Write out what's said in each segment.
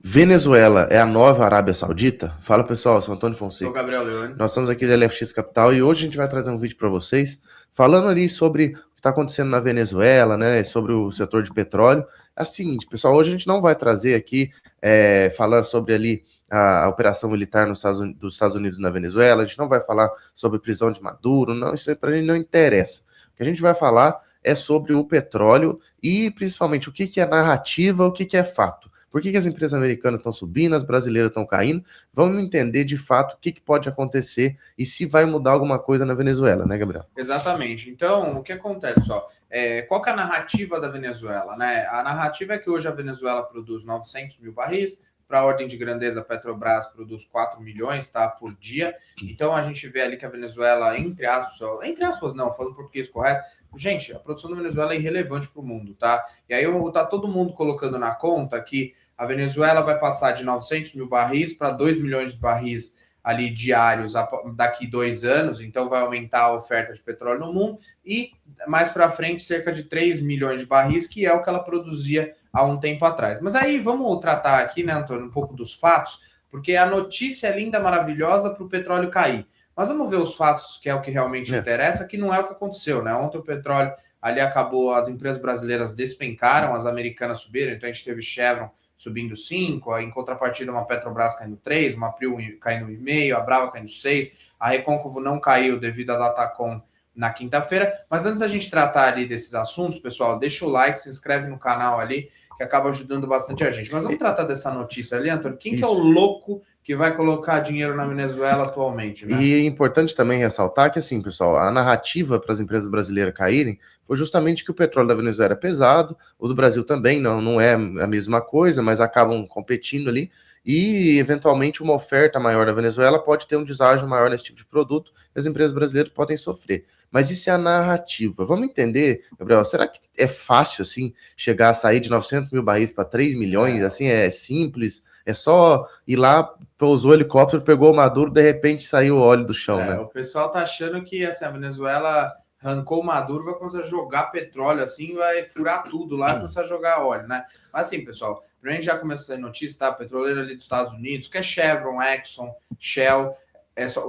Venezuela é a nova Arábia Saudita? Fala pessoal, eu sou Antônio Sou o Fonseca. Gabriel Leone. Nós estamos aqui da LFX Capital e hoje a gente vai trazer um vídeo para vocês falando ali sobre o que está acontecendo na Venezuela, né? Sobre o setor de petróleo. É o seguinte, pessoal, hoje a gente não vai trazer aqui falando sobre ali a operação militar dos Estados Unidos na Venezuela, a gente não vai falar sobre prisão de Maduro, não, isso aí para a gente não interessa. O que a gente vai falar é sobre o petróleo e principalmente o que é narrativa, o que é fato. Por que as empresas americanas estão subindo, as brasileiras estão caindo? Vamos entender de fato o que pode acontecer e se vai mudar alguma coisa na Venezuela, né, Gabriel? Exatamente. Então, o que acontece, só? Qual que é a narrativa da Venezuela, né? A narrativa é que hoje a Venezuela produz 900 mil barris, para a ordem de grandeza, a Petrobras produz 4 milhões, tá, por dia. Então, a gente vê ali que a Venezuela, entre aspas não, falando português correto, gente, a produção da Venezuela é irrelevante para o mundo, tá? E aí tá todo mundo colocando na conta que a Venezuela vai passar de 900 mil barris para 2 milhões de barris ali diários daqui 2 anos, então vai aumentar a oferta de petróleo no mundo, e mais para frente cerca de 3 milhões de barris, que é o que ela produzia há um tempo atrás. Mas aí vamos tratar aqui, né, Antônio, um pouco dos fatos, porque a notícia é linda, maravilhosa para o petróleo cair. Mas vamos ver os fatos, que é o que realmente interessa, que não é o que aconteceu, né? Ontem o petróleo ali acabou, as empresas brasileiras despencaram, as americanas subiram, então a gente teve Chevron subindo 5, em contrapartida uma Petrobras caindo 3, uma Prio caindo 1,5, a Brava caindo 6, a Recôncavo não caiu devido à Datacom na quinta-feira. Mas antes da gente tratar ali desses assuntos, pessoal, deixa o like, se inscreve no canal ali, que acaba ajudando bastante a gente. Mas vamos tratar dessa notícia ali, Antônio. Quem que é o louco que vai colocar dinheiro na Venezuela atualmente, né? E é importante também ressaltar que, assim, pessoal, a narrativa para as empresas brasileiras caírem foi justamente que o petróleo da Venezuela é pesado, o do Brasil também não é a mesma coisa, mas acabam competindo ali, e eventualmente uma oferta maior da Venezuela pode ter um deságio maior nesse tipo de produto, e as empresas brasileiras podem sofrer. Mas isso é a narrativa. Vamos entender, Gabriel, será que é fácil, assim, chegar a sair de 900 mil barris para 3 milhões? Assim, é simples? É só ir lá, pousou o helicóptero, pegou o Maduro, de repente saiu o óleo do chão, né? O pessoal tá achando que assim, a Venezuela arrancou o Maduro, vai começar a jogar petróleo assim, vai furar tudo lá e começar a jogar óleo, né? Mas assim, pessoal, a gente já começa a sair notícia, tá? Petroleiro ali dos Estados Unidos, que é Chevron, Exxon, Shell,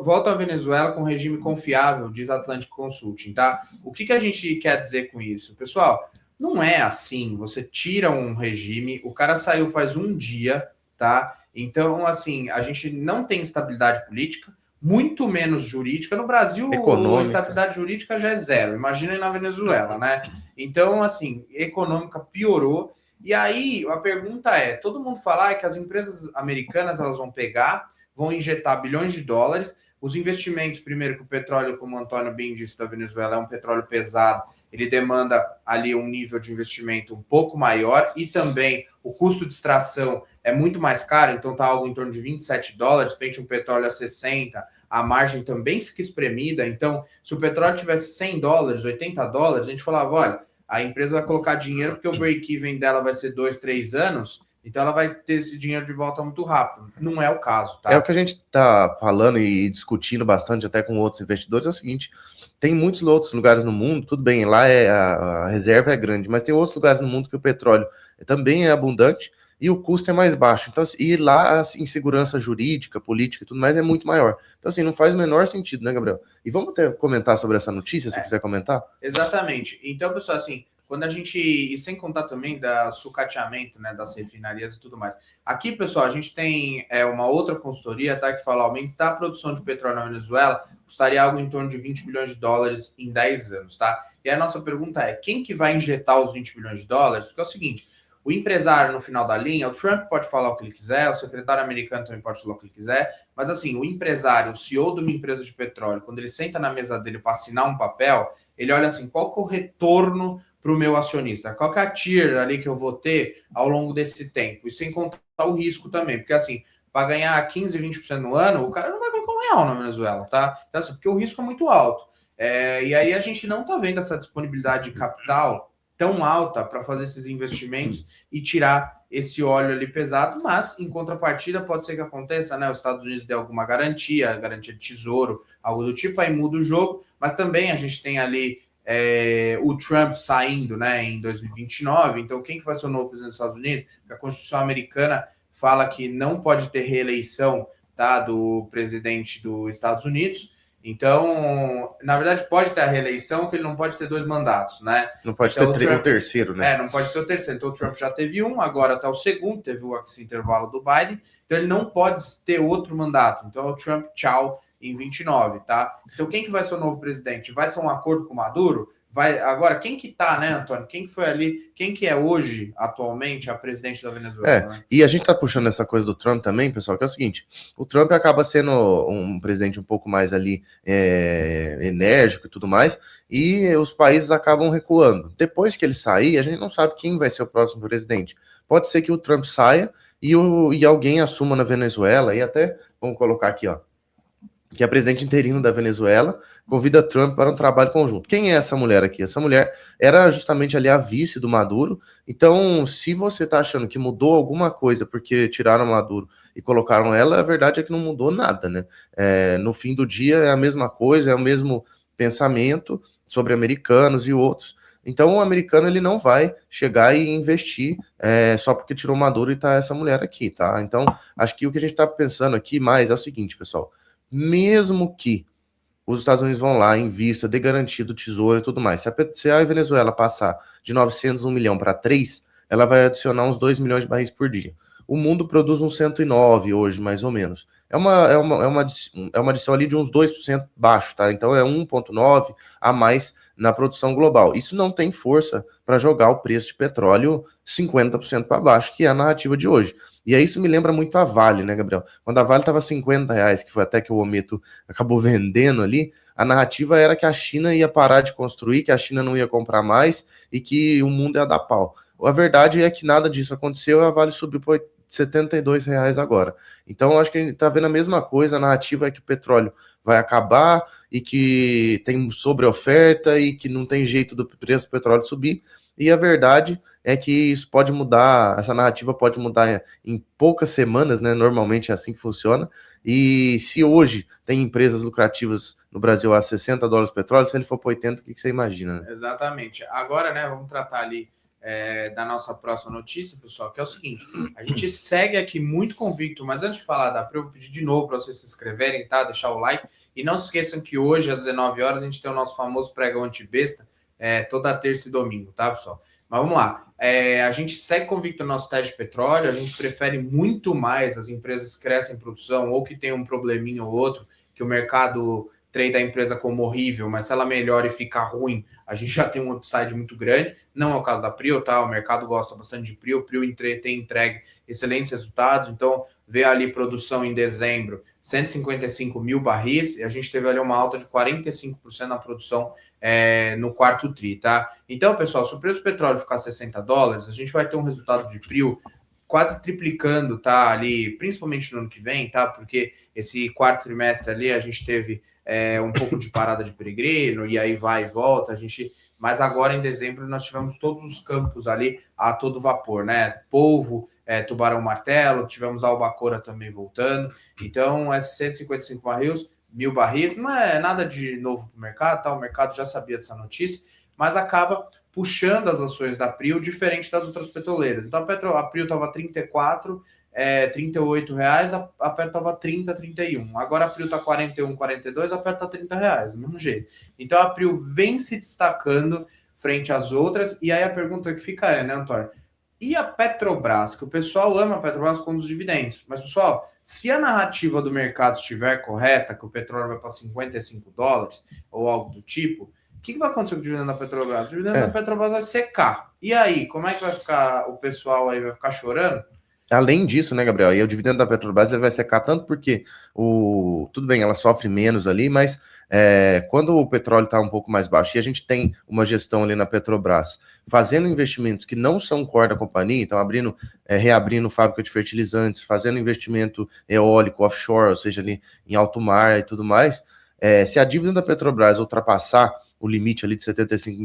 volta à Venezuela com regime confiável, diz Atlantic Consulting, tá? O que a gente quer dizer com isso? Pessoal, não é assim, você tira um regime, o cara saiu faz um dia, tá? Então, assim, a gente não tem estabilidade política, muito menos jurídica. No Brasil, a estabilidade jurídica já é zero. Imagina aí na Venezuela, né? Então, assim, econômica piorou. E aí, a pergunta é, todo mundo fala que as empresas americanas elas vão pegar, vão injetar bilhões de dólares. Os investimentos, primeiro que o petróleo, como o Antônio bem disse, da Venezuela é um petróleo pesado, ele demanda ali um nível de investimento um pouco maior e também o custo de extração é muito mais caro, então está algo em torno de $27, frente a um petróleo a 60, a margem também fica espremida. Então, se o petróleo tivesse $100, $80, a gente falava, olha, a empresa vai colocar dinheiro porque o break-even dela vai ser 2, 3 anos, então ela vai ter esse dinheiro de volta muito rápido. Não é o caso, tá? É o que a gente está falando e discutindo bastante até com outros investidores, é o seguinte, tem muitos outros lugares no mundo, tudo bem, lá a reserva é grande, mas tem outros lugares no mundo que o petróleo também é abundante e o custo é mais baixo. Então, e lá a insegurança jurídica, política e tudo mais é muito maior. Então, assim, não faz o menor sentido, né, Gabriel? E vamos até comentar sobre essa notícia, se quiser comentar? Exatamente. Então, pessoal, assim, quando a gente, e sem contar também da sucateamento, né, das refinarias e tudo mais. Aqui, pessoal, a gente tem uma outra consultoria, tá, que fala aumentar a produção de petróleo na Venezuela custaria algo em torno de 20 bilhões de dólares em 10 anos, tá? E a nossa pergunta é, quem que vai injetar os 20 bilhões de dólares? Porque é o seguinte, o empresário no final da linha, o Trump pode falar o que ele quiser, o secretário americano também pode falar o que ele quiser, mas assim, o empresário, o CEO de uma empresa de petróleo, quando ele senta na mesa dele para assinar um papel, ele olha assim, qual que é o retorno para o meu acionista? Qual que é a tier ali que eu vou ter ao longo desse tempo? E sem contar o risco também, porque assim, para ganhar 15, 20% no ano, o cara não vai colocar R$ 1 na Venezuela, tá? Então, assim, porque o risco é muito alto. E aí a gente não está vendo essa disponibilidade de capital tão alta para fazer esses investimentos e tirar esse óleo ali pesado, mas em contrapartida pode ser que aconteça, né? Os Estados Unidos dê alguma garantia de tesouro, algo do tipo, aí muda o jogo, mas também a gente tem ali o Trump saindo, né, em 2029, então quem que vai ser o novo presidente dos Estados Unidos? A Constituição americana fala que não pode ter reeleição, tá, do presidente dos Estados Unidos. Então, na verdade, pode ter a reeleição, que ele não pode ter 2 mandatos, né? Não pode então, ter o terceiro, né? Não pode ter o terceiro. Então, o Trump já teve um, agora está o segundo, teve esse intervalo do Biden. Então, ele não pode ter outro mandato. Então, o Trump, tchau, em 29, tá? Então, quem que vai ser o novo presidente? Vai ser um acordo com o Maduro? Agora, quem que tá, né, Antônio? Quem que foi ali? Quem que é hoje, atualmente, a presidente da Venezuela? Né? E a gente tá puxando essa coisa do Trump também, pessoal, que é o seguinte, o Trump acaba sendo um presidente um pouco mais ali enérgico e tudo mais, e os países acabam recuando. Depois que ele sair, a gente não sabe quem vai ser o próximo presidente. Pode ser que o Trump saia e alguém assuma na Venezuela, e até, vamos colocar aqui, ó, que é presidente interino da Venezuela, convida Trump para um trabalho conjunto. Quem é essa mulher aqui? Essa mulher era justamente ali a vice do Maduro. Então, se você está achando que mudou alguma coisa porque tiraram o Maduro e colocaram ela, a verdade é que não mudou nada, né? No fim do dia é a mesma coisa, é o mesmo pensamento sobre americanos e outros. Então, o americano ele não vai chegar e investir só porque tirou o Maduro e tá essa mulher aqui, tá? Então, acho que o que a gente está pensando aqui mais é o seguinte, pessoal. Mesmo que os Estados Unidos vão lá, invista, dê garantia do tesouro e tudo mais. Se a Venezuela passar de 901 milhão para 3, ela vai adicionar uns 2 milhões de barris por dia. O mundo produz uns 109 hoje, mais ou menos. É uma adição ali de uns 2% baixo, tá? Então é 1,9 a mais na produção global. Isso não tem força para jogar o preço de petróleo 50% para baixo, que é a narrativa de hoje. E aí isso me lembra muito a Vale, né, Gabriel? Quando a Vale estava R$50, que foi até que o Omito acabou vendendo ali, a narrativa era que a China ia parar de construir, que a China não ia comprar mais e que o mundo ia dar pau. A verdade é que nada disso aconteceu e a Vale subiu para R$72 agora. Então, acho que a gente está vendo a mesma coisa, a narrativa é que o petróleo vai acabar e que tem sobreoferta e que não tem jeito do preço do petróleo subir, e a verdade é que isso pode mudar, essa narrativa pode mudar em poucas semanas, né? Normalmente é assim que funciona, e se hoje tem empresas lucrativas no Brasil a $60 petróleo, se ele for para 80, o que você imagina? Né? Exatamente. Agora, né, vamos tratar ali da nossa próxima notícia, pessoal, que é o seguinte, a gente segue aqui muito convicto, mas antes de falar da PRIO, eu vou pedir de novo para vocês se inscreverem, tá? Deixar o like, e não se esqueçam que hoje, às 19 horas, a gente tem o nosso famoso pregão antibesta, toda terça e domingo, tá, pessoal? Mas vamos lá, a gente segue convicto no nosso teste de petróleo, a gente prefere muito mais as empresas que crescem em produção, ou que tem um probleminha ou outro, que o mercado trade a empresa como horrível, mas se ela melhora e ficar ruim, a gente já tem um upside muito grande. Não é o caso da Prio, tá? O mercado gosta bastante de Prio. Prio tem entregue excelentes resultados. Então, vê ali produção em dezembro, 155 mil barris, e a gente teve ali uma alta de 45% na produção no quarto tri, tá? Então, pessoal, se o preço do petróleo ficar $60, a gente vai ter um resultado de Prio quase triplicando, tá? Ali, principalmente no ano que vem, tá? Porque esse quarto trimestre ali a gente teve um pouco de parada de peregrino, e aí vai e volta, mas agora em dezembro nós tivemos todos os campos ali a todo vapor, né? Polvo, Tubarão Martelo, tivemos a Albacora também voltando, então esses 155 mil barris, não é nada de novo para o mercado, tá? O mercado já sabia dessa notícia, mas acaba puxando as ações da Prio diferente das outras petroleiras. Então a Prio estava 34, R$38, a Petro estava 30, 31. Agora a Prio está 41, 42, a Petro está R$30, do mesmo jeito. Então a Prio vem se destacando frente às outras, e aí a pergunta que fica né, Antônio? E a Petrobras? Que o pessoal ama a Petrobras com os dividendos. Mas, pessoal, se a narrativa do mercado estiver correta, que o petróleo vai para $55 ou algo do tipo, o que vai acontecer com o dividendo da Petrobras? O dividendo da Petrobras vai secar. E aí, como é que vai ficar o pessoal aí? Vai ficar chorando? Além disso, né, Gabriel, e o dividendo da Petrobras ele vai secar tanto porque tudo bem, ela sofre menos ali, mas quando o petróleo está um pouco mais baixo e a gente tem uma gestão ali na Petrobras fazendo investimentos que não são core da companhia, então reabrindo fábrica de fertilizantes, fazendo investimento eólico offshore, ou seja, ali em alto mar e tudo mais, se a dívida da Petrobras ultrapassar o limite ali de 75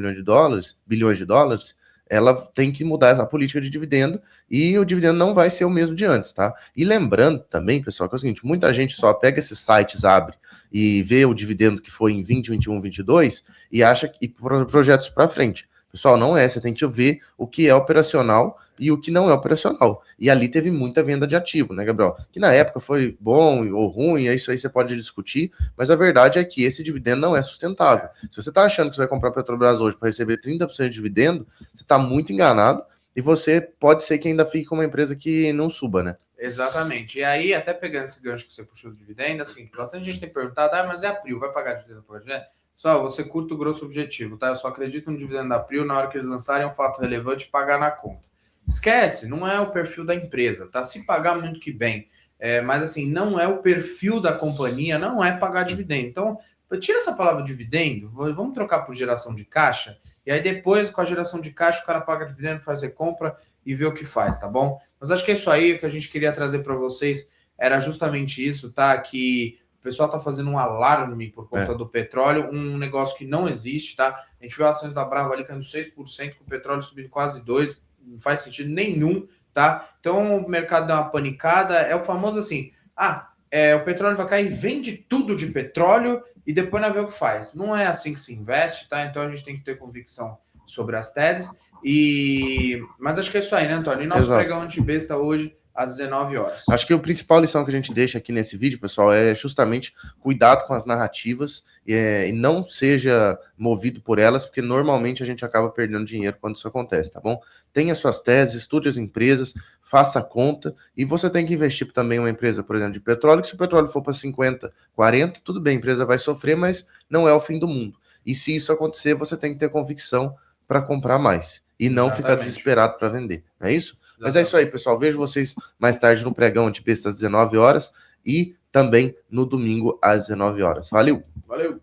bilhões de dólares, ela tem que mudar essa política de dividendo e o dividendo não vai ser o mesmo de antes, tá? E lembrando também, pessoal, que é o seguinte, muita gente só pega esses sites, abre e vê o dividendo que foi em 20, 21, 22 e acha que projetos para frente. Pessoal, não é. Você tem que ver o que é operacional e o que não é operacional. E ali teve muita venda de ativo, né, Gabriel? Que na época foi bom ou ruim, é isso aí você pode discutir, mas a verdade é que esse dividendo não é sustentável. Se você está achando que você vai comprar Petrobras hoje para receber 30% de dividendo, você está muito enganado e você pode ser que ainda fique com uma empresa que não suba, né? Exatamente. E aí, até pegando esse gancho que você puxou do dividendo, assim, bastante gente tem perguntado, mas é a Prio, vai pagar dividendo? Pagar dividendo? Só, você curta o grosso objetivo, tá? Eu só acredito no dividendo da Prio na hora que eles lançarem um fato relevante e pagar na conta. Esquece, não é o perfil da empresa, tá? Se pagar muito que bem, mas assim, não é o perfil da companhia, não é pagar dividendo. Então, tira essa palavra dividendo, vamos trocar por geração de caixa, e aí depois, com a geração de caixa, o cara paga dividendo, faz recompra e vê o que faz, tá bom? Mas acho que é isso aí que a gente queria trazer para vocês, era justamente isso, tá? Que o pessoal tá fazendo um alarme por conta do petróleo, um negócio que não existe, tá? A gente viu ações da Brava ali caindo 6%, com o petróleo subindo quase 2%, não faz sentido nenhum, tá? Então o mercado dá uma panicada, é o famoso assim, o petróleo vai cair, vende tudo de petróleo e depois nós vê o que faz. Não é assim que se investe, tá? Então a gente tem que ter convicção sobre as teses. Mas acho que é isso aí, né, Antônio? E nosso pregão antibesta hoje às 19 horas. Acho que a principal lição que a gente deixa aqui nesse vídeo, pessoal, é justamente cuidado com as narrativas e não seja movido por elas, porque normalmente a gente acaba perdendo dinheiro quando isso acontece, tá bom? Tenha suas teses, estude as empresas, faça a conta, e você tem que investir também em uma empresa, por exemplo, de petróleo, que se o petróleo for para 50, 40, tudo bem, a empresa vai sofrer, mas não é o fim do mundo. E se isso acontecer, você tem que ter convicção para comprar mais e não ficar desesperado para vender, não é isso? Mas é isso aí, pessoal. Vejo vocês mais tarde no pregão antibesta às 19 horas e também no domingo às 19 horas. Valeu! Valeu!